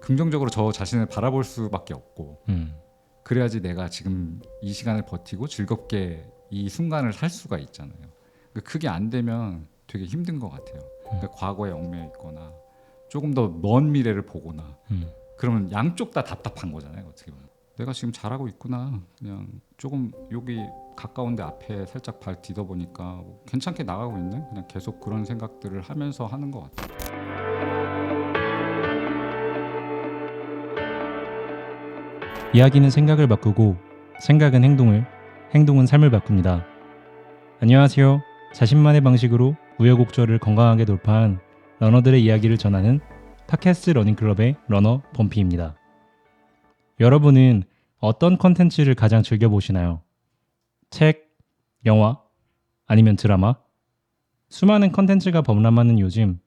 긍정적으로 저 자신을 바라볼 수밖에 없고 그래야지 내가 지금 이 시간을 버티고 즐겁게 이 순간을 살 수가 있잖아요. 그게 안 되면 되게 힘든 것 같아요. 그러니까 과거에 얽매여 있거나 조금 더 먼 미래를 보거나 그러면 양쪽 다 답답한 거잖아요. 어떻게 보면 내가 지금 잘하고 있구나. 그냥 조금 여기 가까운데 앞에 살짝 발 디뎌보니까 괜찮게 나가고 있네. 그냥 계속 그런 생각들을 하면서 하는 것 같아요. 이야기는 생각을 바꾸고 생각은 행동을, 행동은 삶을 바꿉니다. 안녕하세요. 자신만의 방식으로 우여곡절을 건강하게 돌파한 러너들의 이야기를 전하는 팟캐스트 러닝클럽의 러너 범피입니다. 여러분은 어떤 컨텐츠를 가장 즐겨보시나요? 책, 영화, 아니면 드라마? 수많은 컨텐츠가 범람하는 요즘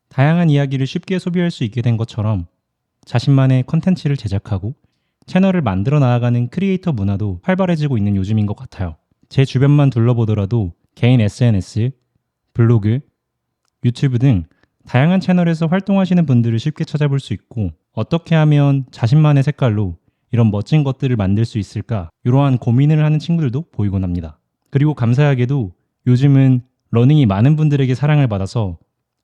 다양한 이야기를 쉽게 소비할 수 있게 된 것처럼 자신만의 컨텐츠를 제작하고 채널을 만들어 나아가는 크리에이터 문화도 활발해지고 있는 요즘인 것 같아요. 제 주변만 둘러보더라도 개인 SNS, 블로그, 유튜브 등 다양한 채널에서 활동하시는 분들을 쉽게 찾아볼 수 있고 어떻게 하면 자신만의 색깔로 이런 멋진 것들을 만들 수 있을까 이러한 고민을 하는 친구들도 보이곤 합니다. 그리고 감사하게도 요즘은 러닝이 많은 분들에게 사랑을 받아서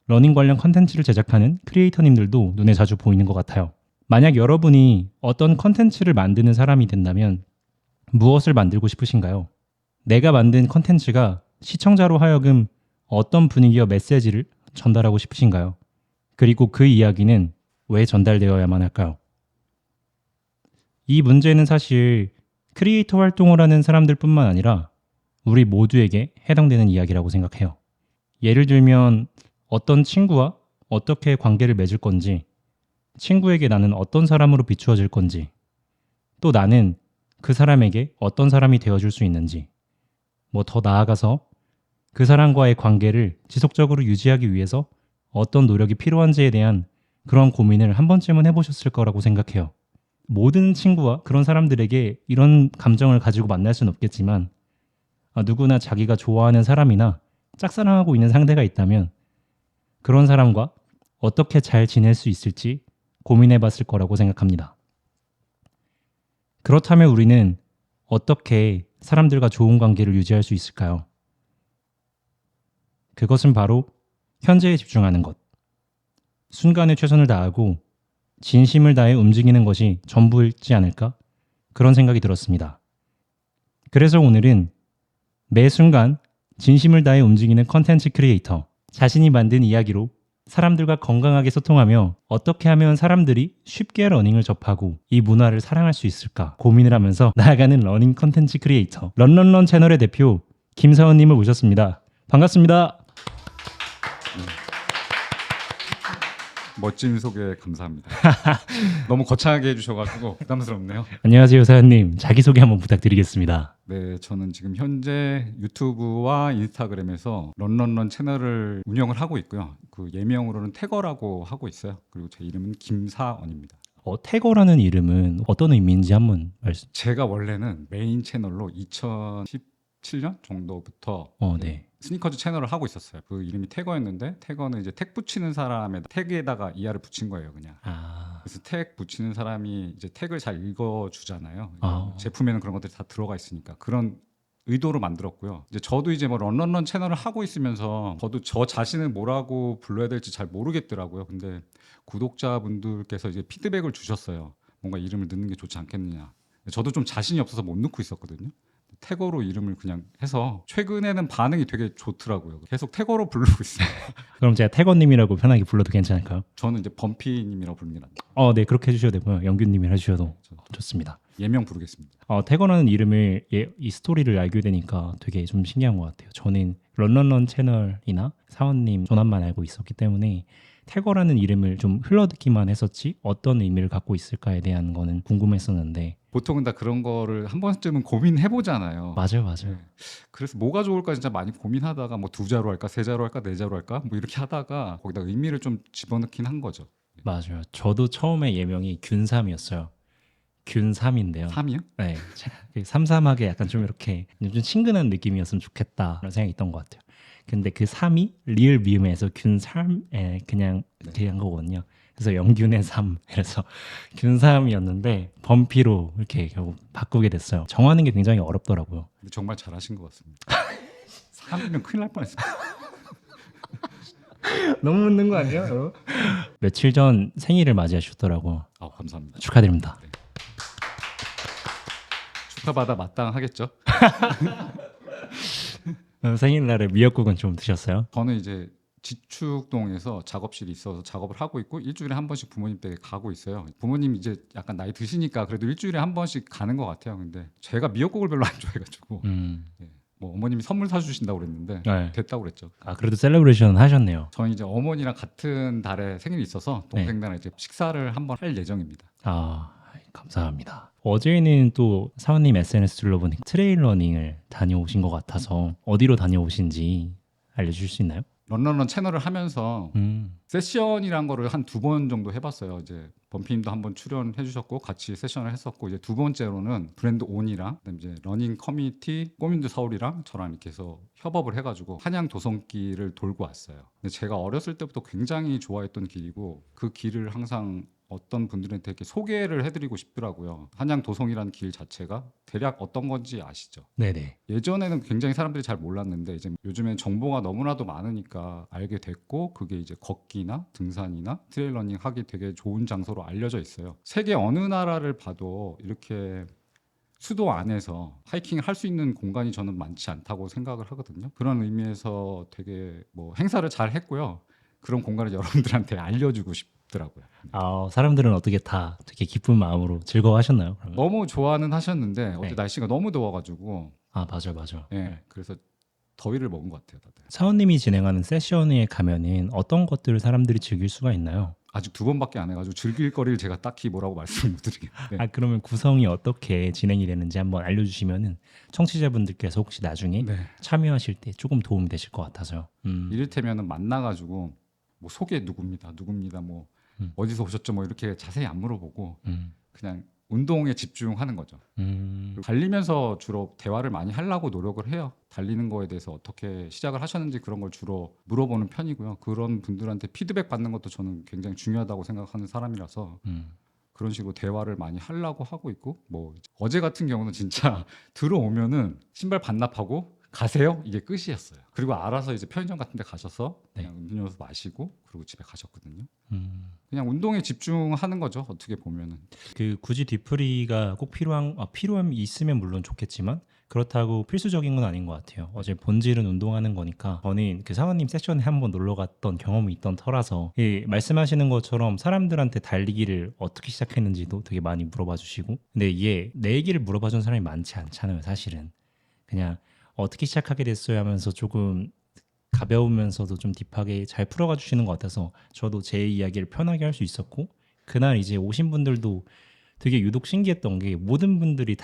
러닝 관련 컨텐츠를 제작하는 크리에이터님들도 눈에 자주 보이는 것 같아요. 만약 여러분이 어떤 컨텐츠를 만드는 사람이 된다면 무엇을 만들고 싶으신가요? 내가 만든 컨텐츠가 시청자로 하여금 어떤 분위기와 메시지를 전달하고 싶으신가요? 그리고 그 이야기는 왜 전달되어야만 할까요? 이 문제는 사실 크리에이터 활동을 하는 사람들뿐만 아니라 우리 모두에게 해당되는 이야기라고 생각해요. 예를 들면 어떤 친구와 어떻게 관계를 맺을 건지, 친구에게 나는 어떤 사람으로 비추어질 건지, 또 나는 그 사람에게 어떤 사람이 되어줄 수 있는지, 더 나아가서 그 사람과의 관계를 지속적으로 유지하기 위해서 어떤 노력이 필요한지에 대한 그런 고민을 한 번쯤은 해보셨을 거라고 생각해요. 모든 친구와 그런 사람들에게 이런 감정을 가지고 만날 수는 없겠지만 누구나 자기가 좋아하는 사람이나 짝사랑하고 있는 상대가 있다면 그런 사람과 어떻게 잘 지낼 수 있을지 고민해 봤을 거라고 생각합니다. 그렇다면 우리는 어떻게 사람들과 좋은 관계를 유지할 수 있을까요? 그것은 바로 현재에 집중하는 것. 순간에 최선을 다하고 진심을 다해 움직이는 것이 전부이지 않을까? 그런 생각이 들었습니다. 그래서 오늘은 매 순간 진심을 다해 움직이는 컨텐츠 크리에이터, 자신이 만든 이야기로 사람들과 건강하게 소통하며 어떻게 하면 사람들이 쉽게 러닝을 접하고 이 문화를 사랑할 수 있을까 고민을 하면서 나아가는 러닝 컨텐츠 크리에이터 런런런 채널의 대표 김사원님을 모셨습니다. 반갑습니다. 멋진 소개 감사합니다. 너무 거창하게 해주셔가지고 부담스럽네요. 안녕하세요 사원님. 자기소개 한번 부탁드리겠습니다. 네, 저는 지금 현재 유튜브와 인스타그램에서 런런런 채널을 운영을 하고 있고요. 그 예명으로는 태거라고 하고 있어요. 그리고 제 이름은 김사원입니다. 태거라는 이름은 어떤 의미인지 한번 말씀. 제가 원래는 메인 채널로 2017년 정도부터 네. 스니커즈 채널을 하고 있었어요. 그 이름이 태거였는데 태거는 이제 택 붙이는 사람의 택에다가 이하를 붙인 거예요, 그냥. 그래서 택 붙이는 사람이 이제 택을 잘 읽어주잖아요. 제품에는 그런 것들이 다 들어가 있으니까 그런 의도로 만들었고요. 이제 저도 이제 런런런 채널을 하고 있으면서 저도 저 자신을 뭐라고 불러야 될지 잘 모르겠더라고요. 근데 구독자분들께서 이제 피드백을 주셨어요. 뭔가 이름을 넣는 게 좋지 않겠느냐. 저도 좀 자신이 없어서 못 넣고 있었거든요. 태거로 이름을 그냥 해서 최근에는 반응이 되게 좋더라고요. 계속 태거로 부르고 있어요. 그럼 제가 태거님이라고 편하게 불러도 괜찮을까요? 저는 이제 범피님이라고 부릅니다. 네, 그렇게 해주셔도 되고요. 영균님이 해주셔도 좋습니다. 예명 부르겠습니다. 태거라는 이름을 이 스토리를 알게 되니까 되게 좀 신기한 것 같아요. 저는 런런런 채널이나 사원님 조남만 알고 있었기 때문에 태거라는 이름을 좀 흘러듣기만 했었지 어떤 의미를 갖고 있을까에 대한 거는 궁금했었는데 보통은 다 그런 거를 한 번쯤은 고민해보잖아요. 맞아요. 네. 그래서 뭐가 좋을까 진짜 많이 고민하다가 두 자로 할까, 세 자로 할까, 네 자로 할까 이렇게 하다가 거기다 의미를 좀 집어넣긴 한 거죠. 맞아요. 저도 처음에 예명이 균삼이었어요. 균삼인데요. 3이요? 네, 삼삼하게 약간 좀 이렇게 좀 친근한 느낌이었으면 좋겠다 라는 생각이 있던 것 같아요. 근데 그 삼이 리을 미음에서 균삼에 그냥 한 거거든요. 그래서 영균의 삶, 그래서 균삼이었는데 범피로 이렇게 결국 바꾸게 됐어요. 정하는 게 굉장히 어렵더라고요. 근데 정말 잘하신 것 같습니다. 3이면 큰일 날 뻔했어요. 너무 웃는 거 아니에요, 여러분? 며칠 전 생일을 맞이하셨더라고. 아, 감사합니다. 축하드립니다. 네. 축하받아 마땅하겠죠. 생일날에 미역국은 좀 드셨어요? 저는 이제 지축동에서 작업실이 있어서 작업을 하고 있고 일주일에 한 번씩 부모님 댁에 가고 있어요. 부모님 이제 약간 나이 드시니까 그래도 일주일에 한 번씩 가는 것 같아요. 근데 제가 미역국을 별로 안 좋아해가지고 예, 뭐 어머님이 선물 사주신다고 그랬는데 네. 됐다고 그랬죠. 아, 그래도 셀러브레이션 하셨네요. 저는 이제 어머니랑 같은 달에 생일이 있어서 동생들랑 이제 식사를 한번 할 예정입니다. 아, 감사합니다. 어제는 또 사원님 SNS 둘러보니 트레일 러닝을 다녀오신 것 같아서 어디로 다녀오신지 알려주실 수 있나요? 런런런 채널을 하면서 세션이란 거를 한 2번 정도 해봤어요. 이제 범피님도 한번 출연해 주셨고 같이 세션을 했었고 이제 두 번째로는 브랜드 온이랑 그다음에 이제 러닝 커뮤니티 꼬민드 서울이랑 저랑 이렇게 해서 협업을 해가지고 한양 도성길을 돌고 왔어요. 근데 제가 어렸을 때부터 굉장히 좋아했던 길이고 그 길을 항상 어떤 분들한테 이렇게 소개를 해드리고 싶더라고요. 한양 도성이라는 길 자체가 대략 어떤 건지 아시죠? 네네. 예전에는 굉장히 사람들이 잘 몰랐는데 이제 요즘엔 정보가 너무나도 많으니까 알게 됐고 그게 이제 걷기나 등산이나 트레일러닝 하기 되게 좋은 장소로 알려져 있어요. 세계 어느 나라를 봐도 이렇게 수도 안에서 하이킹을 할 수 있는 공간이 저는 많지 않다고 생각을 하거든요. 그런 의미에서 되게 뭐 행사를 잘 했고요. 그런 공간을 여러분들한테 알려주고 싶더라고요. 아, 사람들은 어떻게 다 되게 기쁜 마음으로 즐거워하셨나요? 그러면? 너무 좋아는 하셨는데 어제 네. 날씨가 너무 더워가지고 아, 맞아. 예, 그래서 더위를 먹은 것 같아요, 다들. 사원님이 진행하는 세션에 가면은 어떤 것들을 사람들이 즐길 수가 있나요? 아직 2번밖에 안 해가지고 즐길 거리를 제가 딱히 뭐라고 말씀을 못 드리겠는데 아, 그러면 구성이 어떻게 진행이 되는지 한번 알려주시면은 청취자분들께서 혹시 나중에 네. 참여하실 때 조금 도움이 되실 것 같아서요. 이를테면은 만나가지고 뭐 소개 누굽니다 뭐 어디서 오셨죠 뭐 이렇게 자세히 안 물어보고 그냥 운동에 집중하는 거죠. 그리고 달리면서 주로 대화를 많이 하려고 노력을 해요. 달리는 거에 대해서 어떻게 시작을 하셨는지 그런 걸 주로 물어보는 편이고요. 그런 분들한테 피드백 받는 것도 저는 굉장히 중요하다고 생각하는 사람이라서 그런 식으로 대화를 많이 하려고 하고 있고 뭐 어제 같은 경우는 진짜 들어오면은 신발 반납하고 가세요? 이게 끝이었어요. 그리고 알아서 이제 편의점 같은 데 가셔서 그냥 음료수 마시고 그리고 집에 가셨거든요. 그냥 운동에 집중하는 거죠. 어떻게 보면은. 그 굳이 뒤풀이가 꼭 필요함이 있으면 물론 좋겠지만 그렇다고 필수적인 건 아닌 것 같아요. 어제 본질은 운동하는 거니까 저는 그 사원님 세션에 한번 놀러 갔던 경험이 있던 터라서 말씀하시는 것처럼 사람들한테 달리기를 어떻게 시작했는지도 되게 많이 물어봐 주시고 근데 이게 내 얘기를 물어봐 준 사람이 많지 않잖아요. 사실은 그냥 어떻게 시작하게 됐어요 하면서 조금 가벼우면서도 좀 딥하게 잘 풀어가 주시는 것 같아서 저도 제 이야기를 편하게 할 수 있었고 그날 이제 오신 분들도 되게 유독 신기했던 게 모든 분들이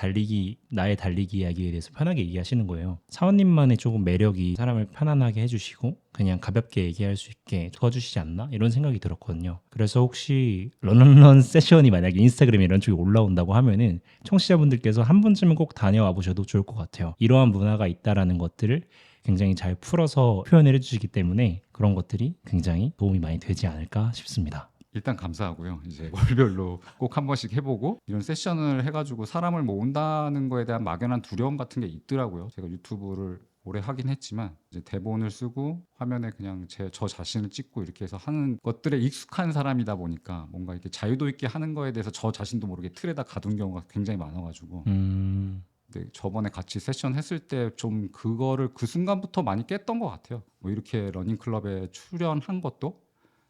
나의 달리기 이야기에 대해서 편하게 얘기하시는 거예요. 사원님만의 조금 매력이 사람을 편안하게 해주시고 그냥 가볍게 얘기할 수 있게 도와주시지 않나 이런 생각이 들었거든요. 그래서 혹시 런런런 세션이 만약에 인스타그램에 이런 쪽에 올라온다고 하면은 청취자분들께서 한 번쯤은 꼭 다녀와 보셔도 좋을 것 같아요. 이러한 문화가 있다라는 것들을 굉장히 잘 풀어서 표현을 해주시기 때문에 그런 것들이 굉장히 도움이 많이 되지 않을까 싶습니다. 일단 감사하고요. 이제 월별로 꼭 한 번씩 해보고 이런 세션을 해가지고 사람을 모은다는 거에 대한 막연한 두려움 같은 게 있더라고요. 제가 유튜브를 오래 하긴 했지만 이제 대본을 쓰고 화면에 그냥 저 자신을 찍고 이렇게 해서 하는 것들에 익숙한 사람이다 보니까 뭔가 이렇게 자유도 있게 하는 거에 대해서 저 자신도 모르게 틀에다 가둔 경우가 굉장히 많아가지고 근데 저번에 같이 세션 했을 때 좀 그거를 그 순간부터 많이 깼던 것 같아요. 뭐 이렇게 러닝클럽에 출연한 것도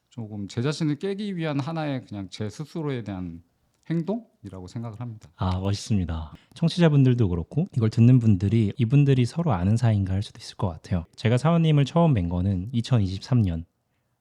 조금 제 자신을 깨기 위한 하나의 그냥 제 스스로에 대한 행동이라고 생각을 합니다. 아, 멋있습니다. 청취자분들도 그렇고 이걸 듣는 분들이 이분들이 서로 아는 사이인가 할 수도 있을 것 같아요. 제가 사원님을 처음 뵌 거는 2023년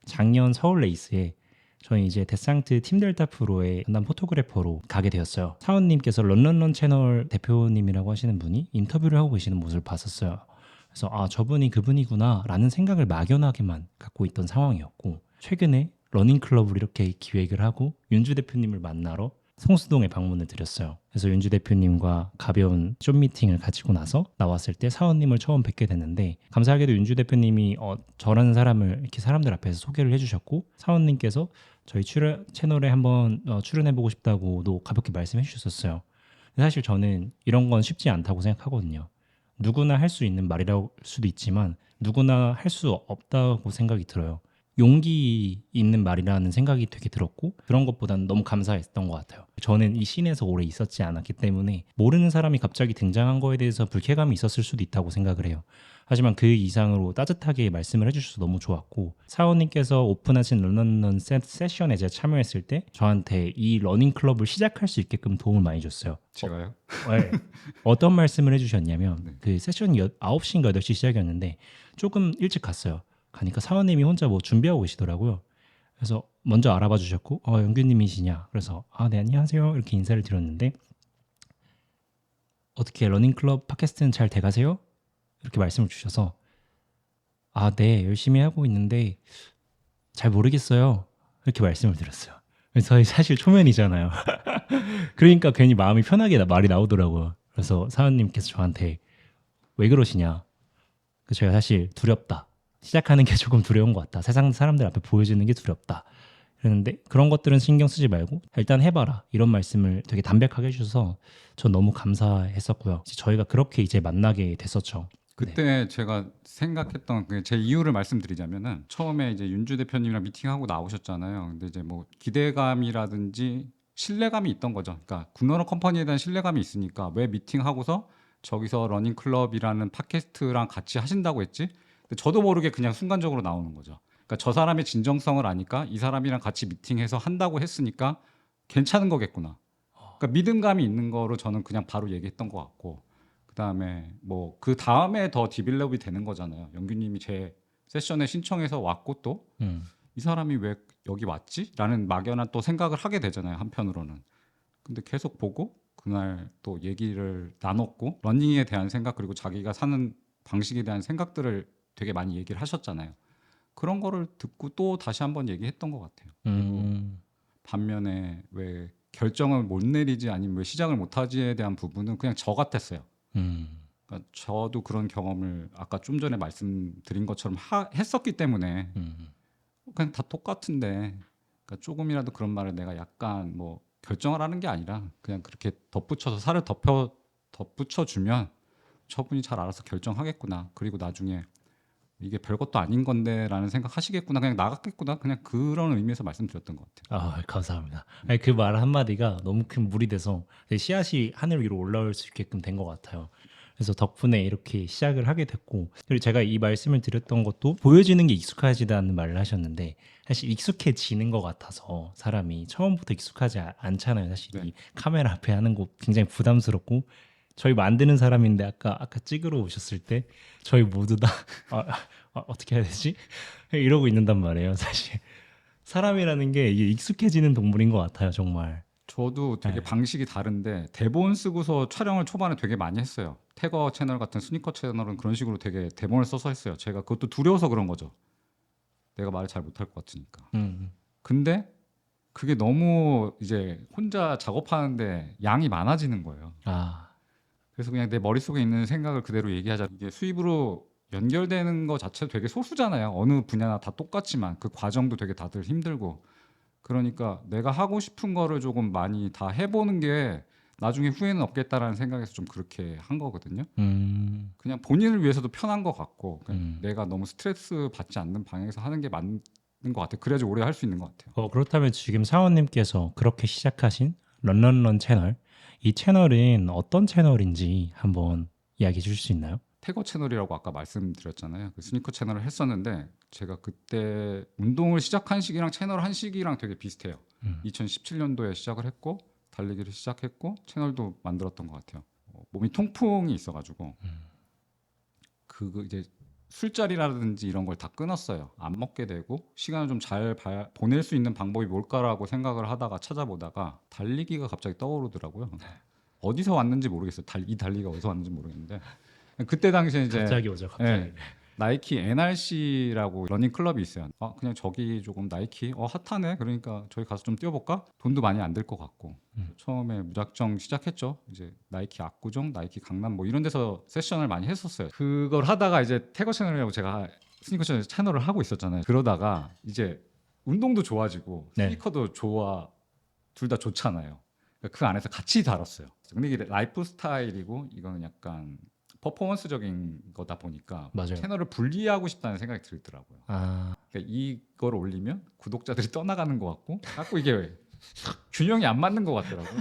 작년 서울 레이스에 저희 이제 데상트 팀델타 프로의 전담 포토그래퍼로 가게 되었어요. 사원님께서 런런런 채널 대표님이라고 하시는 분이 인터뷰를 하고 계시는 모습을 봤었어요. 그래서 아, 저분이 그분이구나 라는 생각을 막연하게만 갖고 있던 상황이었고 최근에 러닝클럽을 이렇게 기획을 하고 윤주 대표님을 만나러 성수동에 방문을 드렸어요. 그래서 윤주 대표님과 가벼운 좀 미팅을 가지고 나서 나왔을 때 사원님을 처음 뵙게 됐는데 감사하게도 윤주 대표님이 저라는 사람을 이렇게 사람들 앞에서 소개를 해주셨고 사원님께서 저희 채널에 한번 출연해보고 싶다고도 가볍게 말씀해 주셨었어요. 사실 저는 이런 건 쉽지 않다고 생각하거든요. 누구나 할 수 있는 말이라고 할 수도 있지만 누구나 할 수 없다고 생각이 들어요. 용기 있는 말이라는 생각이 되게 들었고 그런 것보다는 너무 감사했던 것 같아요. 저는 이 씬에서 오래 있었지 않았기 때문에 모르는 사람이 갑자기 등장한 거에 대해서 불쾌감이 있었을 수도 있다고 생각을 해요. 하지만 그 이상으로 따뜻하게 말씀을 해주셔서 너무 좋았고 사원님께서 오픈하신 런던 세션에 제가 참여했을 때 저한테 이 러닝 클럽을 시작할 수 있게끔 도움을 많이 줬어요. 제가요? 네. 어떤 말씀을 해주셨냐면 네. 그 세션이 9시인가 8시 시작이었는데 조금 일찍 갔어요. 가니까 사원님이 혼자 뭐 준비하고 계시더라고요. 그래서 먼저 알아봐 주셨고 영규님이시냐? 그래서 네 안녕하세요 이렇게 인사를 드렸는데 어떻게 러닝클럽 팟캐스트는 잘 돼가세요? 이렇게 말씀을 주셔서 네 열심히 하고 있는데 잘 모르겠어요 이렇게 말씀을 드렸어요. 저희 사실 초면이잖아요. 그러니까 괜히 마음이 편하게 말이 나오더라고요. 그래서 사원님께서 저한테 왜 그러시냐? 제가 사실 두렵다. 시작하는 게 조금 두려운 것 같다. 세상 사람들 앞에 보여주는 게 두렵다. 그랬는데 그런 것들은 신경 쓰지 말고 일단 해봐라. 이런 말씀을 되게 담백하게 해주셔서 전 너무 감사했었고요. 저희가 그렇게 이제 만나게 됐었죠. 그때 제가 생각했던 제 이유를 말씀드리자면은 처음에 이제 윤주 대표님이랑 미팅하고 나오셨잖아요. 근데 이제 뭐 기대감이라든지 신뢰감이 있던 거죠. 그러니까 굿러너 컴퍼니에 대한 신뢰감이 있으니까 왜 미팅하고서 저기서 러닝 클럽이라는 팟캐스트랑 같이 하신다고 했지? 근데 저도 모르게 그냥 순간적으로 나오는 거죠. 그러니까 저 사람의 진정성을 아니까 이 사람이랑 같이 미팅해서 한다고 했으니까 괜찮은 거겠구나. 그러니까 믿음감이 있는 거로 저는 그냥 바로 얘기했던 것 같고 그다음에 뭐 그 다음에 더 디벨롭이 되는 거잖아요. 영규님이 제 세션에 신청해서 왔고 또 이 사람이 왜 여기 왔지? 라는 막연한 또 생각을 하게 되잖아요. 한편으로는. 근데 계속 보고 그날 또 얘기를 나눴고 러닝에 대한 생각 그리고 자기가 사는 방식에 대한 생각들을 되게 많이 얘기를 하셨잖아요. 그런 거를 듣고 또 다시 한번 얘기했던 것 같아요. 그리고 반면에 왜 결정을 못 내리지 아니면 왜 시작을 못 하지에 대한 부분은 그냥 저 같았어요. 그러니까 저도 그런 경험을 아까 좀 전에 말씀드린 것처럼 했었기 때문에 그냥 다 똑같은데 그러니까 조금이라도 그런 말을 내가 약간 뭐 결정을 하는 게 아니라 그냥 그렇게 덧붙여서 살을 덧붙여 주면 저분이 잘 알아서 결정하겠구나. 그리고 나중에 이게 별것도 아닌 건데라는 생각하시겠구나. 그냥 나갔겠구나. 그냥 그런 의미에서 말씀드렸던 것 같아요. 감사합니다. 아니, 그 말 한마디가 너무 큰 물이 돼서 씨앗이 하늘 위로 올라올 수 있게끔 된 것 같아요. 그래서 덕분에 이렇게 시작을 하게 됐고 그리고 제가 이 말씀을 드렸던 것도 보여지는 게 익숙하지다는 말을 하셨는데 사실 익숙해지는 것 같아서 사람이 처음부터 익숙하지 않잖아요. 사실 네. 이 카메라 앞에 하는 거 굉장히 부담스럽고 저희 만드는 사람인데 아까 찍으러 오셨을 때 저희 모두 다 어떻게 해야 되지? 이러고 있는단 말이에요. 사실 사람이라는 게 이게 익숙해지는 동물인 것 같아요. 정말. 저도 되게 네. 방식이 다른데 대본 쓰고서 촬영을 초반에 되게 많이 했어요. 태거 채널 같은 스니커 채널은 그런 식으로 되게 대본을 써서 했어요. 제가 그것도 두려워서 그런 거죠. 내가 말을 잘 못할 것 같으니까. 근데 그게 너무 이제 혼자 작업하는데 양이 많아지는 거예요. 그래서 그냥 내 머릿속에 있는 생각을 그대로 얘기하자. 이게 수입으로 연결되는 거 자체도 되게 소수잖아요. 어느 분야나 다 똑같지만 그 과정도 되게 다들 힘들고. 그러니까 내가 하고 싶은 거를 조금 많이 다 해보는 게 나중에 후회는 없겠다라는 생각에서 좀 그렇게 한 거거든요. 그냥 본인을 위해서도 편한 것 같고 그냥 내가 너무 스트레스 받지 않는 방향에서 하는 게 맞는 것 같아요. 그래야지 오래 할 수 있는 것 같아요. 그렇다면 지금 사원님께서 그렇게 시작하신 런런런 채널 이 채널은 어떤 채널인지 한번 이야기해 주실 수 있나요? 태거 채널이라고 아까 말씀드렸잖아요. 그 스니커 채널을 했었는데 제가 그때 운동을 시작한 시기랑 채널 한 시기랑 되게 비슷해요. 2017년도에 시작을 했고 달리기를 시작했고 채널도 만들었던 것 같아요. 몸이 통풍이 있어가지고 그 이제 술자리라든지 이런 걸 다 끊었어요. 안 먹게 되고 시간을 좀 잘 보낼 수 있는 방법이 뭘까라고 생각을 하다가 찾아보다가 달리기가 갑자기 떠오르더라고요. 어디서 왔는지 모르겠어요. 이 달리기가 어디서 왔는지 모르겠는데 그때 당시에 이제 갑자기 오죠. 갑자기. 예, 나이키 NRC라고 러닝 클럽이 있어요. 그냥 저기 조금 나이키 핫하네. 그러니까 저기 가서 좀 뛰어볼까? 돈도 많이 안 들 것 같고 처음에 무작정 시작했죠. 이제 나이키 압구정, 나이키 강남 뭐 이런 데서 세션을 많이 했었어요. 그걸 하다가 이제 태거 채널이라고 제가 스니커 채널을 하고 있었잖아요. 그러다가 이제 운동도 좋아지고 네. 스니커도 좋아, 둘 다 좋잖아요. 그러니까 그 안에서 같이 다뤘어요. 근데 이게 라이프 스타일이고 이거는 약간 퍼포먼스적인 거다 보니까 맞아요. 채널을 분리하고 싶다는 생각이 들더라고요. 아, 그러니까 이걸 올리면 구독자들이 떠나가는 것 같고 자꾸 이게 균형이 안 맞는 것 같더라고요.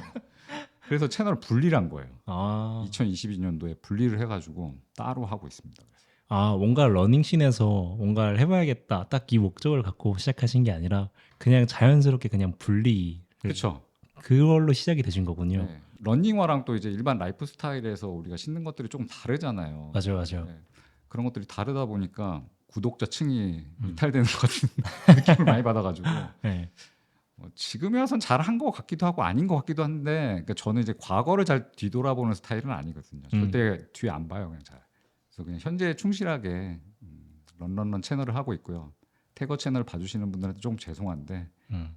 그래서 채널을 분리를 한 거예요. 2022년도에 분리를 해가지고 따로 하고 있습니다. 뭔가 러닝씬에서 뭔가를 해봐야겠다. 딱 이 목적을 갖고 시작하신 게 아니라 그냥 자연스럽게 그냥 분리. 그렇죠. 그걸로 시작이 되신 거군요. 네. 러닝화랑 또 이제 일반 라이프 스타일에서 우리가 신는 것들이 조금 다르잖아요. 맞아요. 네. 그런 것들이 다르다 보니까 구독자층이 이탈되는 것 같은 느낌을 많이 받아가지고 네. 지금에 와선 잘한 것 같기도 하고 아닌 것 같기도 한데 그러니까 저는 이제 과거를 잘 뒤돌아보는 스타일은 아니거든요. 절대 뒤에 안 봐요. 그냥 잘. 그래서 그냥 현재에 충실하게 런런런 채널을 하고 있고요. 태거 채널 봐주시는 분들한테 조금 죄송한데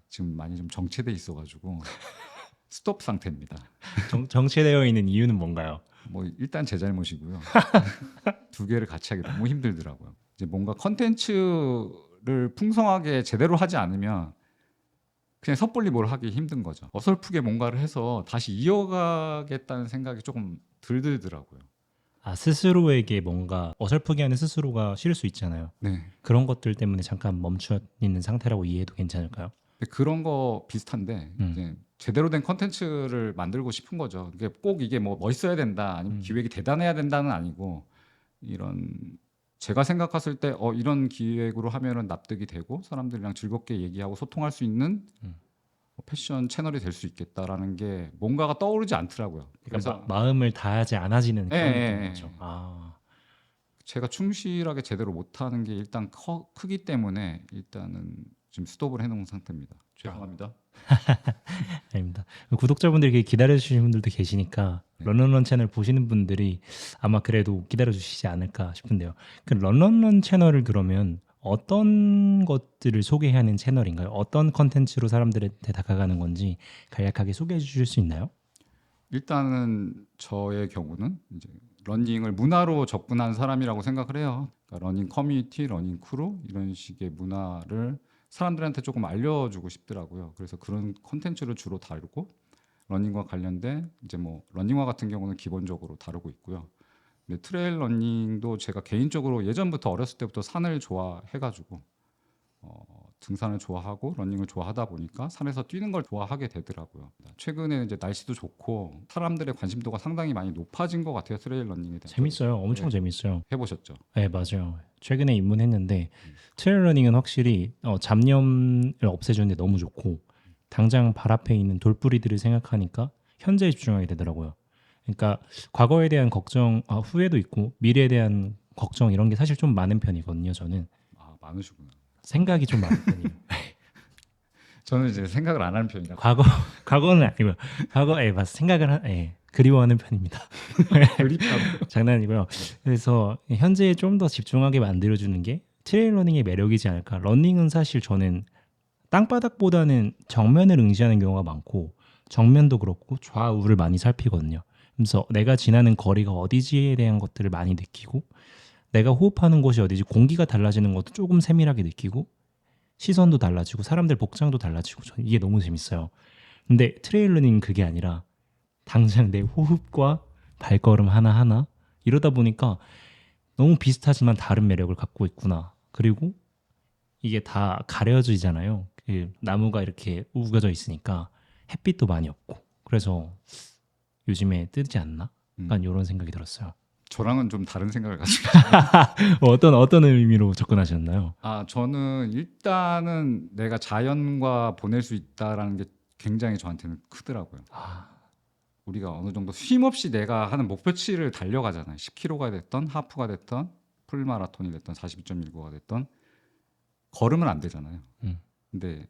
지금 많이 좀 정체돼 있어가지고 스톱 상태입니다. 정체되어 있는 이유는 뭔가요? 뭐 일단 제 잘못이고요. 두 개를 같이 하기 너무 힘들더라고요. 이제 뭔가 컨텐츠를 풍성하게 제대로 하지 않으면 그냥 섣불리 뭘 하기 힘든 거죠. 어설프게 뭔가를 해서 다시 이어가겠다는 생각이 조금 덜 들더라고요. 스스로에게 뭔가 어설프게 하는 스스로가 싫을 수 있잖아요. 네. 그런 것들 때문에 잠깐 멈춰 있는 상태라고 이해해도 괜찮을까요? 그런 거 비슷한데 이제 제대로 된 컨텐츠를 만들고 싶은 거죠. 이게 꼭 이게 뭐 멋있어야 된다, 아니면 기획이 대단해야 된다는 아니고 이런 제가 생각했을 때 이런 기획으로 하면은 납득이 되고 사람들이랑 즐겁게 얘기하고 소통할 수 있는 패션 채널이 될 수 있겠다라는 게 뭔가가 떠오르지 않더라고요. 그래서 마음을 다하지 않아지는 그런 느낌인 거죠. 제가 충실하게 제대로 못하는 게 일단 크기 때문에 일단은 지금 스톱을 해놓은 상태입니다. 죄송합니다. 아닙니다. 구독자분들이 기다려주시는 분들도 계시니까 런런런 채널 보시는 분들이 아마 그래도 기다려주시지 않을까 싶은데요. 그 런런런 채널을 그러면 어떤 것들을 소개하는 채널인가요? 어떤 컨텐츠로 사람들한테 다가가는 건지 간략하게 소개해 주실 수 있나요? 일단은 저의 경우는 이제 러닝을 문화로 접근한 사람이라고 생각을 해요. 그러니까 러닝 커뮤니티, 러닝 크루 이런 식의 문화를 사람들한테 조금 알려주고 싶더라고요. 그래서 그런 컨텐츠를 주로 다루고 러닝과 관련된 이제 뭐 러닝화 같은 경우는 기본적으로 다루고 있고요. 근데 트레일 러닝도 제가 개인적으로 예전부터 어렸을 때부터 산을 좋아해가지고 등산을 좋아하고 러닝을 좋아하다 보니까 산에서 뛰는 걸 좋아하게 되더라고요. 최근에 이제 날씨도 좋고 사람들의 관심도가 상당히 많이 높아진 것 같아요. 트레일 러닝에 대한. 재밌어요. 엄청 네. 재밌어요. 해보셨죠? 네, 맞아요. 최근에 입문했는데 트레일 러닝은 확실히 잡념을 없애주는데 너무 좋고 당장 발 앞에 있는 돌뿌리들을 생각하니까 현재에 집중하게 되더라고요. 그러니까 과거에 대한 걱정, 후회도 있고 미래에 대한 걱정 이런 게 사실 좀 많은 편이거든요. 저는 많으시구나. 생각이 좀 많은 편이에요. 저는 이제 생각을 안 하는 편이라. 과거는 아니고요. 과거에 생각을 그리워하는 편입니다. 장난이고요. 그래서 현재에 좀 더 집중하게 만들어주는 게 트레일 러닝의 매력이지 않을까. 러닝은 사실 저는 땅바닥보다는 정면을 응시하는 경우가 많고 정면도 그렇고 좌우를 많이 살피거든요. 그래서 내가 지나는 거리가 어디지에 대한 것들을 많이 느끼고 내가 호흡하는 곳이 어디지 공기가 달라지는 것도 조금 세밀하게 느끼고 시선도 달라지고 사람들 복장도 달라지고 저는 이게 너무 재밌어요. 근데 트레일 러닝은 그게 아니라 당장 내 호흡과 발걸음 하나하나 이러다 보니까 너무 비슷하지만 다른 매력을 갖고 있구나. 그리고 이게 다 가려지잖아요. 그 나무가 이렇게 우겨져 있으니까 햇빛도 많이 없고 그래서 요즘에 뜨지 않나? 약간 이런 생각이 들었어요. 저랑은 좀 다른 생각을 가지고 어떤 의미로 접근하셨나요? 저는 일단은 내가 자연과 보낼 수 있다라는 게 굉장히 저한테는 크더라고요. 우리가 어느 정도 쉼 없이 내가 하는 목표치를 달려가잖아요. 10km가 됐던 하프가 됐던 풀마라톤이 됐던 42.19가 됐던 걸으면 안 되잖아요. 근데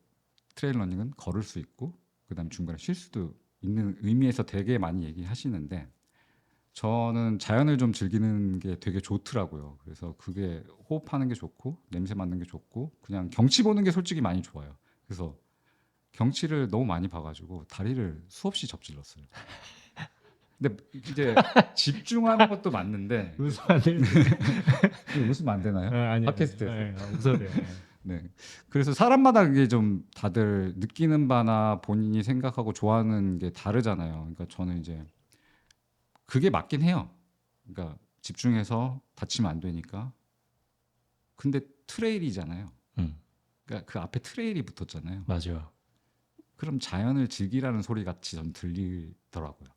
트레일 러닝은 걸을 수 있고 그다음에 중간에 쉴 수도 있는 의미에서 되게 많이 얘기하시는데 저는 자연을 좀 즐기는 게 되게 좋더라고요. 그래서 그게 호흡하는 게 좋고 냄새 맡는 게 좋고 그냥 경치 보는 게 솔직히 많이 좋아요. 그래서 경치를 너무 많이 봐가지고 다리를 수없이 접질렀어요. 근데 이제 집중하는 것도 맞는데 웃으면 안 되는데. 웃으면 안 되나요? 아니요. 팟캐스트에서. 웃어도 돼요. 네. 그래서 사람마다 그게 좀 다들 느끼는 바나 본인이 생각하고 좋아하는 게 다르잖아요. 그러니까 저는 이제 그게 맞긴 해요. 그러니까 집중해서 다치면 안 되니까. 근데 트레일이잖아요. 그러니까 그 앞에 트레일이 붙었잖아요. 맞아요. 그럼 자연을 즐기라는 소리 같이 전 들리더라고요.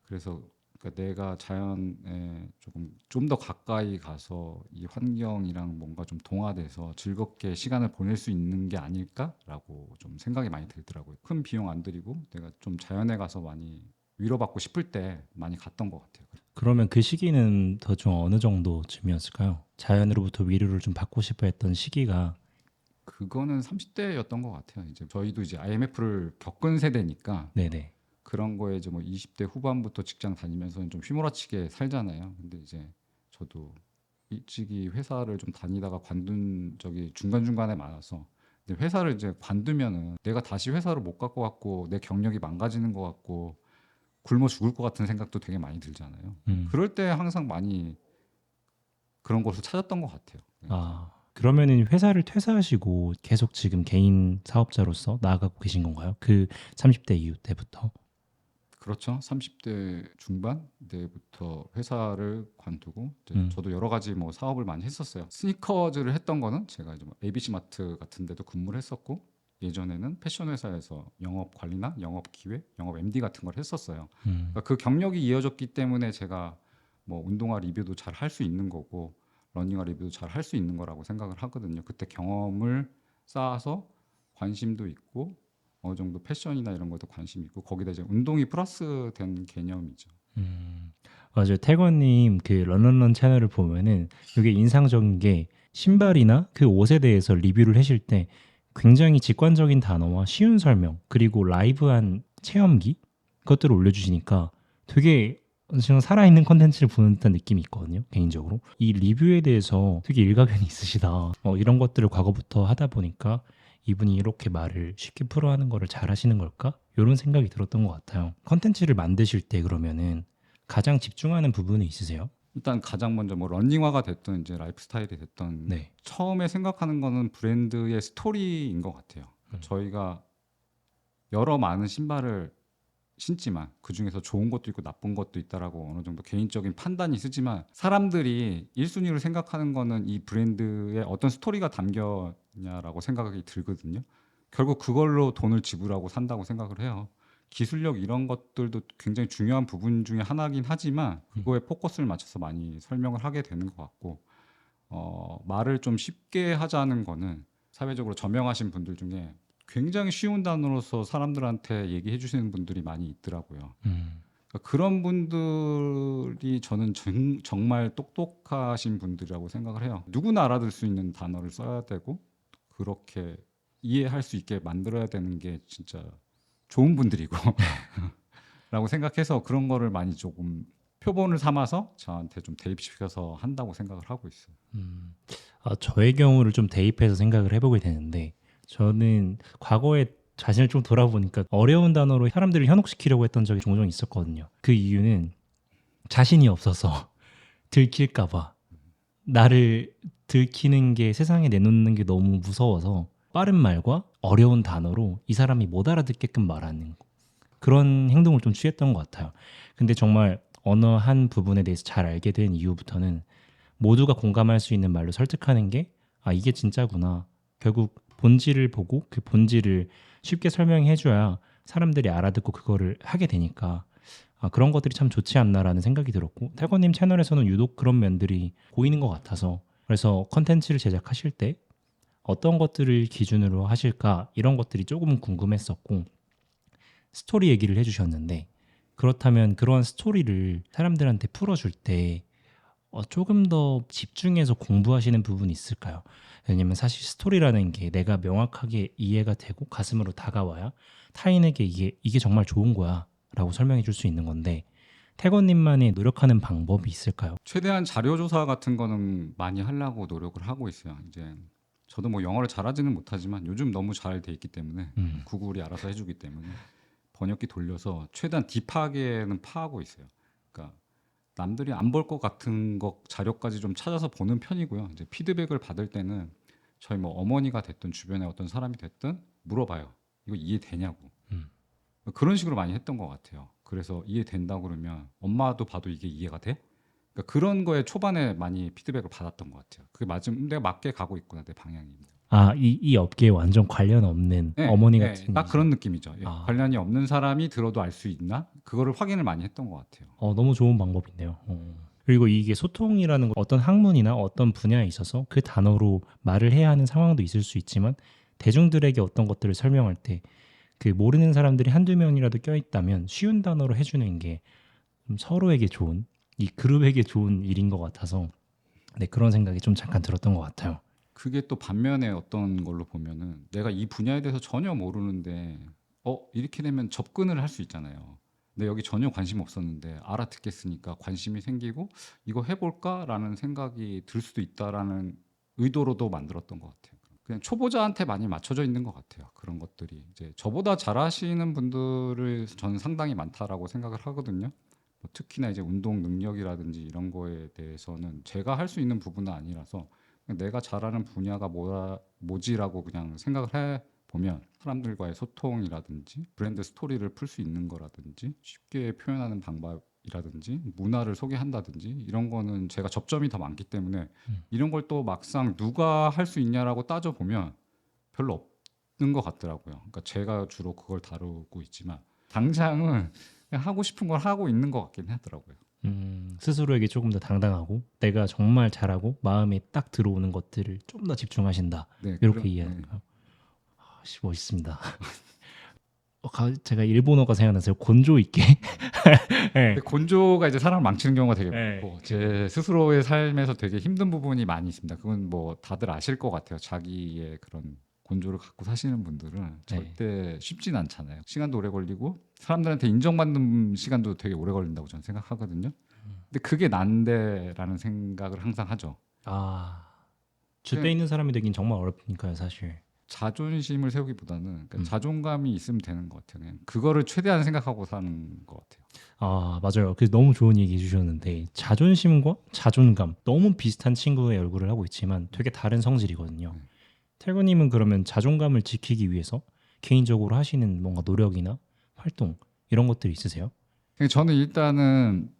그래서 그러니까 내가 자연에 조금 좀 더 가까이 가서 이 환경이랑 뭔가 좀 동화돼서 즐겁게 시간을 보낼 수 있는 게 아닐까라고 좀 생각이 많이 들더라고요. 큰 비용 안 들이고 내가 좀 자연에 가서 많이 위로받고 싶을 때 많이 갔던 것 같아요. 그러면 그 시기는 더 좀 어느 정도쯤이었을까요? 자연으로부터 위로를 좀 받고 싶어 했던 시기가. 그거는 30대였던 것 같아요. 이제 저희도 이제 IMF를 겪은 세대니까 네네. 그런 거에 이제 뭐 20대 후반부터 직장 다니면서는 좀 휘몰아치게 살잖아요. 근데 이제 저도 일찍이 회사를 좀 다니다가 관둔 적이 중간중간에 많아서 근데 회사를 이제 관두면은 내가 다시 회사를 못 갈 것 같고 내 경력이 망가지는 것 같고 굶어 죽을 것 같은 생각도 되게 많이 들잖아요. 그럴 때 항상 많이 그런 곳을 찾았던 것 같아요. 아, 그러면은 회사를 퇴사하시고 계속 지금 개인 사업자로서 나아가고 계신 건가요? 그 30대 이후 때부터? 그렇죠. 30대 중반 때부터 회사를 관두고 이제 음. 저도 여러 가지 뭐 사업을 많이 했었어요. 스니커즈를 했던 거는 제가 이제 뭐 ABC 마트 같은 데도 근무를 했었고 예전에는 패션 회사에서 영업 관리나 영업 기획, 영업 MD 같은 걸 했었어요. 그러니까 그 경력이 이어졌기 때문에 제가 뭐 운동화 리뷰도 잘 할 수 있는 거고 러닝화 리뷰도 잘 할 수 있는 거라고 생각을 하거든요. 그때 경험을 쌓아서 관심도 있고 어느 정도 패션이나 이런 것도 관심 있고 거기다 이제 운동이 플러스된 개념이죠. 맞아요. 태권님 그 런런런 채널을 보면은 이게 인상적인 게 신발이나 그 옷에 대해서 리뷰를 하실 때 굉장히 직관적인 단어와 쉬운 설명 그리고 라이브한 체험기 그것들을 올려주시니까 되게 지금 살아있는 컨텐츠를 보는 듯한 느낌이 있거든요. 개인적으로 이 리뷰에 대해서 되게 일가견이 있으시다. 이런 것들을 과거부터 하다 보니까 이분이 이렇게 말을 쉽게 풀어하는 거를 잘 하시는 걸까? 이런 생각이 들었던 것 같아요. 컨텐츠를 만드실 때 그러면은 가장 집중하는 부분이 있으세요? 일단 가장 먼저 뭐 러닝화가 됐든 이제 라이프 스타일이 됐든 네. 처음에 생각하는 거는 브랜드의 스토리인 것 같아요. 저희가 여러 많은 신발을 신지만 그 중에서 좋은 것도 있고 나쁜 것도 있다라고 어느 정도 개인적인 판단이 있지만 사람들이 1순위로 생각하는 거는 이 브랜드에 어떤 스토리가 담겼냐라고 생각이 들거든요. 결국 그걸로 돈을 지불하고 산다고 생각을 해요. 기술력 이런 것들도 굉장히 중요한 부분 중에 하나긴 하지만 그거에 포커스를 맞춰서 많이 설명을 하게 되는 것 같고 말을 좀 쉽게 하자는 거는 사회적으로 저명하신 분들 중에 굉장히 쉬운 단어로서 사람들한테 얘기해 주시는 분들이 많이 있더라고요. 그러니까 그런 분들이 저는 정말 똑똑하신 분들이라고 생각을 해요. 누구나 알아들 수 있는 단어를 써야 되고 그렇게 이해할 수 있게 만들어야 되는 게 진짜 좋은 분들이고 라고 생각해서 그런 거를 많이 조금 표본을 삼아서 저한테 좀 대입시켜서 한다고 생각을 하고 있어요. 저의 경우를 좀 대입해서 생각을 해보게 되는데 저는 과거에 자신을 좀 돌아보니까 어려운 단어로 사람들을 현혹시키려고 했던 적이 종종 있었거든요. 그 이유는 자신이 없어서 들킬까봐 나를 들키는 게 세상에 내놓는 게 너무 무서워서 빠른 말과 어려운 단어로 이 사람이 못 알아듣게끔 말하는 그런 행동을 좀 취했던 것 같아요. 근데 정말 언어 한 부분에 대해서 잘 알게 된 이후부터는 모두가 공감할 수 있는 말로 설득하는 게 이게 진짜구나. 결국 본질을 보고 그 본질을 쉽게 설명해 줘야 사람들이 알아듣고 그거를 하게 되니까 그런 것들이 참 좋지 않나라는 생각이 들었고 태권님 채널에서는 유독 그런 면들이 보이는 것 같아서 그래서 컨텐츠를 제작하실 때 어떤 것들을 기준으로 하실까 이런 것들이 조금 궁금했었고 스토리 얘기를 해주셨는데 그렇다면 그런 스토리를 사람들한테 풀어줄 때 조금 더 집중해서 공부하시는 부분이 있을까요? 왜냐면 사실 스토리라는 게 내가 명확하게 이해가 되고 가슴으로 다가와야 타인에게 이게 정말 좋은 거야 라고 설명해 줄 수 있는 건데 태권님만의 노력하는 방법이 있을까요? 최대한 자료 조사 같은 거는 많이 하려고 노력을 하고 있어요. 이제 저도 뭐 영어를 잘하지는 못하지만 요즘 너무 잘 돼 있기 때문에 구글이 알아서 해주기 때문에 번역기 돌려서 최대한 딥하게는 파하고 있어요. 그러니까 남들이 안 볼 것 같은 것 자료까지 좀 찾아서 보는 편이고요. 이제 피드백을 받을 때는 저희 뭐 어머니가 됐든 주변에 어떤 사람이 됐든 물어봐요. 이거 이해되냐고. 그런 식으로 많이 했던 것 같아요. 그래서 이해된다고 그러면 엄마도 봐도 이게 이해가 돼? 그러니까 그런 거에 초반에 많이 피드백을 받았던 것 같아요. 그게 맞으면 내가 맞게 가고 있구나 내 방향이. 아, 이 업계에 완전 관련 없는 네, 어머니 네, 같은 딱 이제. 그런 느낌이죠. 예, 아. 관련이 없는 사람이 들어도 알 수 있나? 그거를 확인을 많이 했던 것 같아요. 너무 좋은 방법인데요. 그리고 이게 소통이라는 거 어떤 학문이나 어떤 분야에 있어서 그 단어로 말을 해야 하는 상황도 있을 수 있지만 대중들에게 어떤 것들을 설명할 때 그 모르는 사람들이 한두 명이라도 껴있다면 쉬운 단어로 해주는 게 좀 서로에게 좋은, 이 그룹에게 좋은 일인 것 같아서 네, 그런 생각이 좀 잠깐 들었던 것 같아요. 그게 또 반면에 어떤 걸로 보면은 내가 이 분야에 대해서 전혀 모르는데 이렇게 되면 접근을 할 수 있잖아요. 근데 여기 전혀 관심 없었는데 알아듣겠으니까 관심이 생기고 이거 해볼까라는 생각이 들 수도 있다라는 의도로도 만들었던 것 같아요. 그냥 초보자한테 많이 맞춰져 있는 것 같아요. 그런 것들이 이제 저보다 잘하시는 분들을 저는 상당히 많다라고 생각을 하거든요. 뭐 특히나 이제 운동 능력이라든지 이런 거에 대해서는 제가 할 수 있는 부분은 아니라서 그냥 내가 잘하는 분야가 뭐지라고 그냥 생각을 해 보면 사람들과의 소통이라든지 브랜드 스토리를 풀 수 있는 거라든지 쉽게 표현하는 방법이라든지 문화를 소개한다든지 이런 거는 제가 접점이 더 많기 때문에 이런 걸 또 막상 누가 할 수 있냐라고 따져 보면 별로 없는 것 같더라고요. 그러니까 제가 주로 그걸 다루고 있지만 당장은 그냥 하고 싶은 걸 하고 있는 것 같긴 하더라고요. 스스로에게 조금 더 당당하고 내가 정말 잘하고 마음에 딱 들어오는 것들을 좀 더 집중하신다. 네, 이렇게 이해하는가요? 멋있습니다. 제가 일본어가 생각나서요. 곤조 있게. 네. 근데 곤조가 이제 사람을 망치는 경우가 되게 네. 많고 제 스스로의 삶에서 되게 힘든 부분이 많이 있습니다. 그건 뭐 다들 아실 것 같아요. 자기의 그런 곤조를 갖고 사시는 분들은 절대 쉽진 않잖아요. 시간도 오래 걸리고 사람들한테 인정받는 시간도 되게 오래 걸린다고 저는 생각하거든요. 근데 그게 난데라는 생각을 항상 하죠. 주변에 있는 사람이 되긴 정말 어렵으니까요, 사실. 자존심을 세우기보다는 그러니까 자존감이 있으면 되는 것 같아요. 그냥 그거를 최대한 생각하고 사는 것 같아요. 맞아요. 그래서 너무 좋은 얘기 해주셨는데 자존심과 자존감 너무 비슷한 친구의 얼굴을 하고 있지만 되게 다른 성질이거든요. 태구님은 그러면 자존감을 지키기 위해서 개인적으로 하시는 뭔가 노력이나 활동 이런 것들이 있으세요? 저는 일단은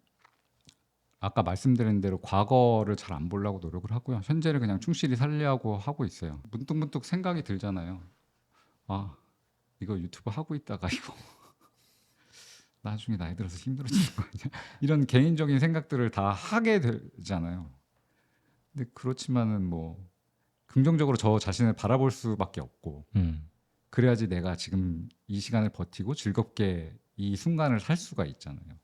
아까 말씀드린 대로 과거를 잘 안 보려고 노력을 하고요. 현재를 그냥 충실히 살려고 하고 있어요. 문득문득 생각이 들잖아요. 아, 이거 유튜브 하고 있다가 이거 나중에 나이 들어서 힘들어지는 거 아니야? 이런 개인적인 생각들을 다 하게 되잖아요. 근데 그렇지만은 뭐 긍정적으로 저 자신을 바라볼 수밖에 없고 그래야지 내가 지금 이 시간을 버티고 즐겁게 이 순간을 살 수가 있잖아요.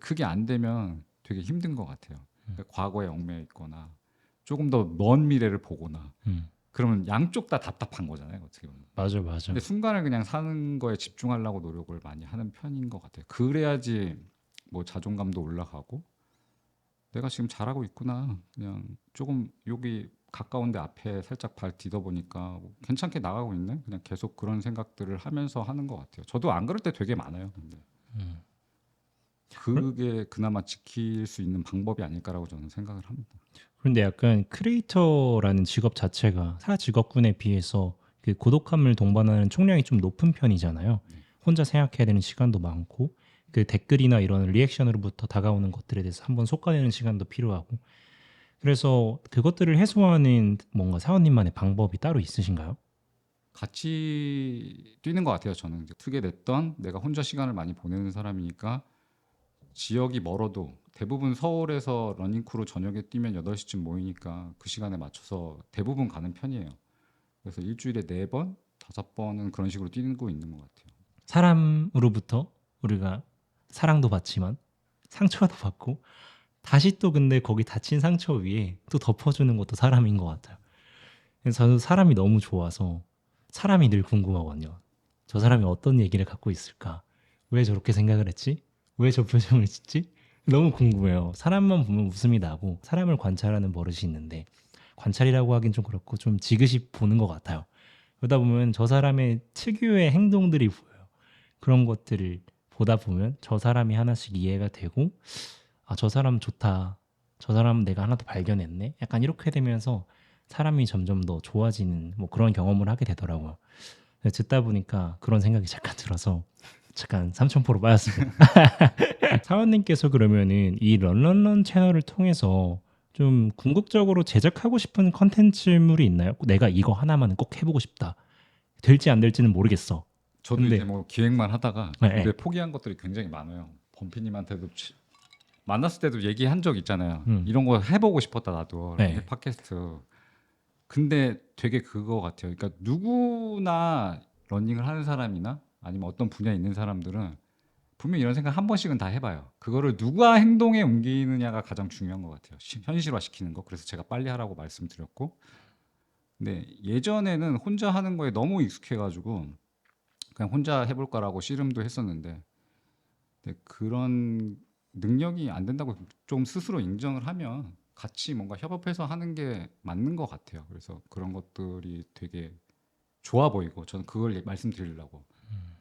그게 안 되면 되게 힘든 것 같아요. 그러니까 과거에 얽매여 있거나 조금 더 먼 미래를 보거나 그러면 양쪽 다 답답한 거잖아요. 어떻게 보면. 맞아. 근데 순간을 그냥 사는 거에 집중하려고 노력을 많이 하는 편인 것 같아요. 그래야지 뭐 자존감도 올라가고 내가 지금 잘하고 있구나. 그냥 조금 여기 가까운데 앞에 살짝 발 디뎌 보니까 괜찮게 나가고 있네. 그냥 계속 그런 생각들을 하면서 하는 것 같아요. 저도 안 그럴 때 되게 많아요. 근데 그게 그나마 지킬 수 있는 방법이 아닐까라고 저는 생각을 합니다. 그런데 약간 크리에이터라는 직업 자체가 타 직업군에 비해서 그 고독함을 동반하는 총량이 좀 높은 편이잖아요. 혼자 생각해야 되는 시간도 많고 그 댓글이나 이런 리액션으로부터 다가오는 것들에 대해서 한번 솎아내는 시간도 필요하고 그래서 그것들을 해소하는 뭔가 사원님만의 방법이 따로 있으신가요? 같이 뛰는 것 같아요. 저는 이제 어떻게 됐던 내가 혼자 시간을 많이 보내는 사람이니까 지역이 멀어도 대부분 서울에서 러닝크루 저녁에 뛰면 8시쯤 모이니까 그 시간에 맞춰서 대부분 가는 편이에요. 그래서 일주일에 4번, 5번은 그런 식으로 뛰고 있는 것 같아요. 사람으로부터 우리가 사랑도 받지만 상처도 받고 다시 또 근데 거기 다친 상처 위에 또 덮어주는 것도 사람인 것 같아요. 그래서 저는 사람이 너무 좋아서 사람이 늘 궁금하거든요. 저 사람이 어떤 얘기를 갖고 있을까? 왜 저렇게 생각을 했지? 왜 저 표정을 짓지? 너무 궁금해요. 사람만 보면 웃음이 나고 사람을 관찰하는 버릇이 있는데 관찰이라고 하긴 좀 그렇고 좀 지그시 보는 것 같아요. 그러다 보면 저 사람의 특유의 행동들이 보여요. 그런 것들을 보다 보면 저 사람이 하나씩 이해가 되고 아, 저 사람 좋다. 저 사람 내가 하나 더 발견했네. 약간 이렇게 되면서 사람이 점점 더 좋아지는 뭐 그런 경험을 하게 되더라고요. 듣다 보니까 그런 생각이 잠깐 들어서 잠깐 삼천포로 빠졌습니다. 사원님께서 그러면은 이 런런런 채널을 통해서 좀 궁극적으로 제작하고 싶은 컨텐츠물이 있나요? 내가 이거 하나만은 꼭 해보고 싶다. 될지 안 될지는 모르겠어. 저도 근데- 이제 뭐 기획만 하다가 네, 근데 네. 포기한 것들이 굉장히 많아요. 범피님한테도 만났을 때도 얘기한 적 있잖아요. 음. 이런 거 해보고 싶었다 나도 네. 팟캐스트. 근데 되게 그거 같아요. 그러니까 누구나 러닝을 하는 사람이나 아니면 어떤 분야에 있는 사람들은 분명 이런 생각 한 번씩은 다 해봐요. 그거를 누가 행동에 옮기느냐가 가장 중요한 것 같아요. 현실화 시키는 거. 그래서 제가 빨리 하라고 말씀드렸고, 근데 예전에는 혼자 하는 거에 너무 익숙해가지고 그냥 혼자 해볼까라고 씨름도 했었는데, 근데 그런 능력이 안 된다고 좀 스스로 인정을 하면 같이 뭔가 협업해서 하는 게 맞는 것 같아요. 그래서 그런 것들이 되게 좋아 보이고 저는 그걸 말씀드리려고.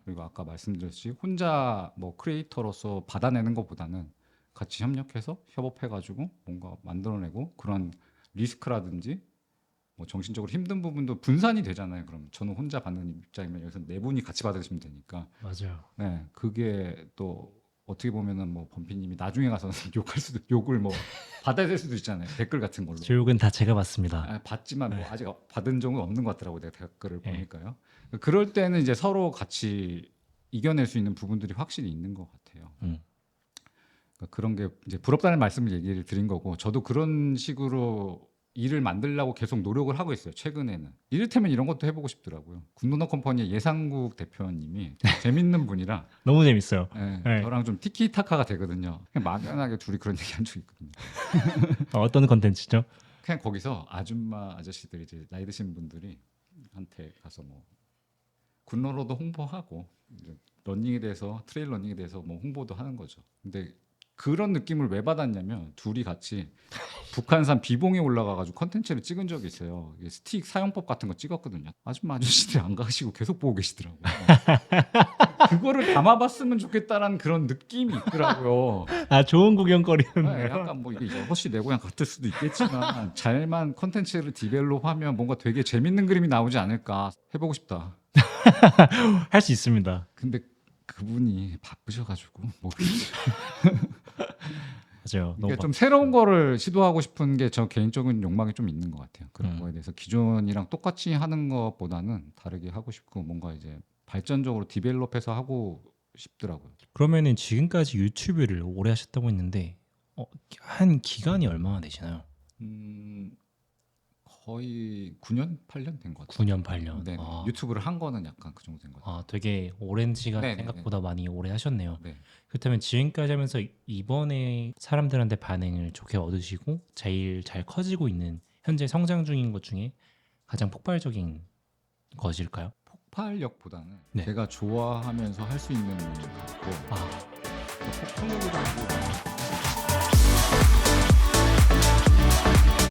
그리고 아까 말씀드렸듯이 혼자 뭐 크리에이터로서 받아내는 것보다는 같이 협력해서 협업해가지고 뭔가 만들어내고 그런 리스크라든지 뭐 정신적으로 힘든 부분도 분산이 되잖아요. 그럼 저는 혼자 받는 입장이면 여기서 네 분이 같이 받으시면 되니까. 맞아요. 네, 그게 또 어떻게 보면은 뭐 범피님이 나중에 가서 욕할 수도 욕을 뭐 받아야 될 수도 있잖아요. 댓글 같은 걸로. 교육은 다 제가 받습니다. 받지만 뭐 아직 받은 적은 없는 것 같더라고 내가 댓글을 네. 보니까요. 그럴 때는 이제 서로 같이 이겨낼 수 있는 부분들이 확실히 있는 것 같아요. 그러니까 그런 게 이제 부럽다는 말씀을 얘기를 드린 거고 저도 그런 식으로 일을 만들려고 계속 노력을 하고 있어요. 최근에는 이를테면 이런 것도 해보고 싶더라고요. 굿노너 컴퍼니의 예상국 대표님이 되게 재밌는 분이라 너무 재밌어요. 네, 네. 저랑 좀 티키타카가 되거든요. 그냥 막연하게 둘이 그런 얘기 한 적 있거든요. 어떤 컨텐츠죠? 그냥 거기서 아줌마 아저씨들이 이제 나이 드신 분들이 한테 가서 뭐 굿러너도 홍보하고 이제 러닝에 대해서 트레일 러닝에 대해서 뭐 홍보도 하는 거죠. 근데 그런 느낌을 왜 받았냐면 둘이 같이 북한산 비봉에 올라가가지고 컨텐츠를 찍은 적이 있어요. 이게 스틱 사용법 같은 거 찍었거든요. 아줌마 아저씨들이 안 가시고 계속 보고 계시더라고요. 그거를 담아봤으면 좋겠다라는 그런 느낌이 있더라고요. 아, 좋은 네, 구경거리였네요. 약간 뭐 이게 6시 내 고향 같을 수도 있겠지만 잘만 컨텐츠를 디벨롭하면 뭔가 되게 재밌는 그림이 나오지 않을까 해보고 싶다. 할 수 있습니다. 근데 그분이 바쁘셔가지고 뭐 맞아요. 너무 이게 좀 새로운 거를 시도하고 싶은 게 저 개인적인 욕망이 좀 있는 것 같아요. 그런 거에 대해서 기존이랑 똑같이 하는 것보다는 다르게 하고 싶고 뭔가 이제 발전적으로 디벨롭해서 하고 싶더라고요. 그러면은 지금까지 유튜브를 오래 하셨다고 했는데 한 기간이 얼마나 되시나요? 거의 9년, 8년 된 것 같아요. 9년, 8년. 네, 아, 유튜브를 한 거는 약간 그 정도 된 것 같아요. 되게 오랜 시간 네네네. 생각보다 많이 오래 하셨네요. 네. 그렇다면 지금까지 하면서 이번에 사람들한테 반응을 좋게 얻으시고 제일 잘 커지고 있는 현재 성장 중인 것 중에 가장 폭발적인 것일까요? 폭발력보다는 네. 제가 좋아하면서 할 수 있는 거고 아, 폭발력이라고